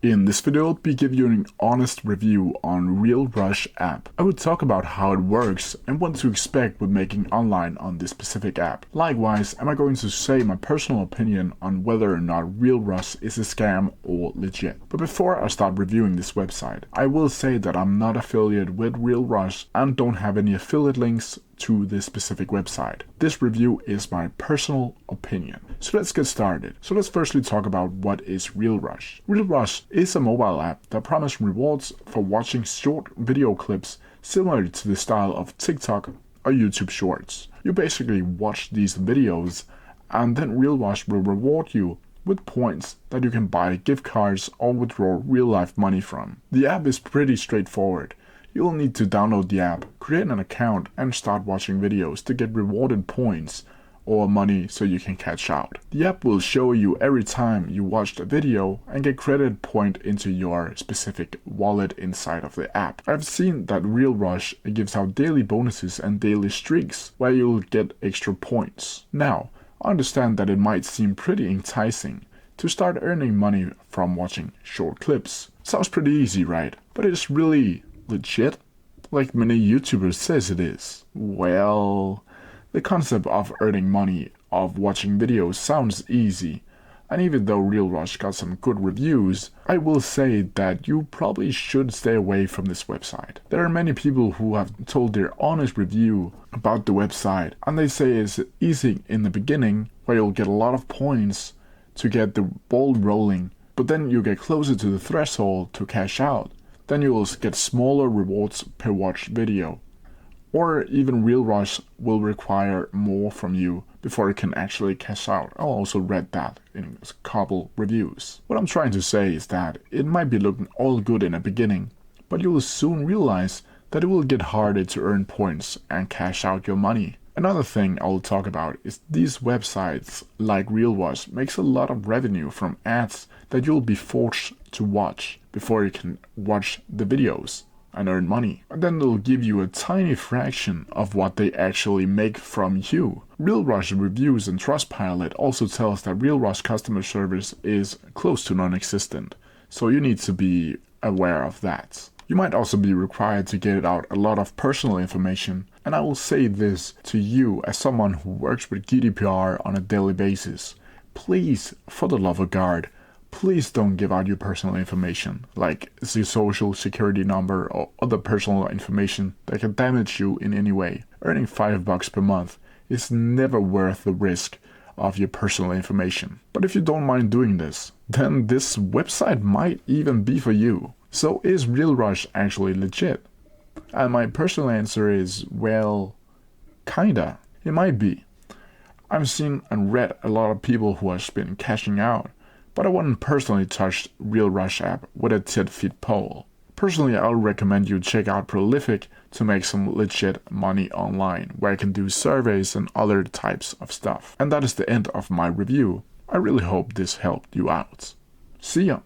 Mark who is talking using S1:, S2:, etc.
S1: In this video, I'll be giving you an honest review on RealRush app. I will talk about how it works and what to expect when making online on this specific app. Likewise, am I going to say my personal opinion on whether or not RealRush is a scam or legit. But before I start reviewing this website, I will say that I'm not affiliated with RealRush and don't have any affiliate links to this specific website. This review is my personal opinion. So let's get started. So let's firstly talk about what is RealRush. RealRush is a mobile app that promises rewards for watching short video clips similar to the style of TikTok or YouTube Shorts. You basically watch these videos and then RealRush will reward you with points that you can buy gift cards or withdraw real life money from. The app is pretty straightforward. You'll need to download the app, create an account and start watching videos to get rewarded points or money so you can cash out. The app will show you every time you watched a video and get credit point into your specific wallet inside of the app. I've seen that RealRush gives out daily bonuses and daily streaks where you'll get extra points. Now, I understand that it might seem pretty enticing to start earning money from watching short clips. Sounds pretty easy, right? But it's really legit, like many YouTubers says it is. Well, the concept of earning money of watching videos sounds easy, and even though RealRush got some good reviews, I will say that you probably should stay away from this website. There are many people who have told their honest review about the website, and they say it's easy in the beginning where you'll get a lot of points to get the ball rolling, but then you get closer to the threshold to cash out. Then you will get smaller rewards per watched video. Or even RealRush will require more from you before it can actually cash out. I also read that in a couple reviews. What I'm trying to say is that it might be looking all good in the beginning, but you will soon realize that it will get harder to earn points and cash out your money. Another thing I will talk about is these websites like RealRush makes a lot of revenue from ads that you'll be forced to watch before you can watch the videos and earn money. And then they'll give you a tiny fraction of what they actually make from you. RealRush reviews and Trustpilot also tells that RealRush customer service is close to non-existent, so you need to be aware of that. You might also be required to get out a lot of personal information, and I will say this to you as someone who works with GDPR on a daily basis. Please, for the love of God, please don't give out your personal information, like your social security number or other personal information that can damage you in any way. Earning $5 per month is never worth the risk of your personal information. But if you don't mind doing this, then this website might even be for you. So is RealRush actually legit? And my personal answer is, well, kinda. It might be. I've seen and read a lot of people who have been cashing out, but I wouldn't personally touch RealRush app with a 10-feet pole. Personally, I'll recommend you check out Prolific to make some legit money online, where you can do surveys and other types of stuff. And that is the end of my review. I really hope this helped you out. See ya!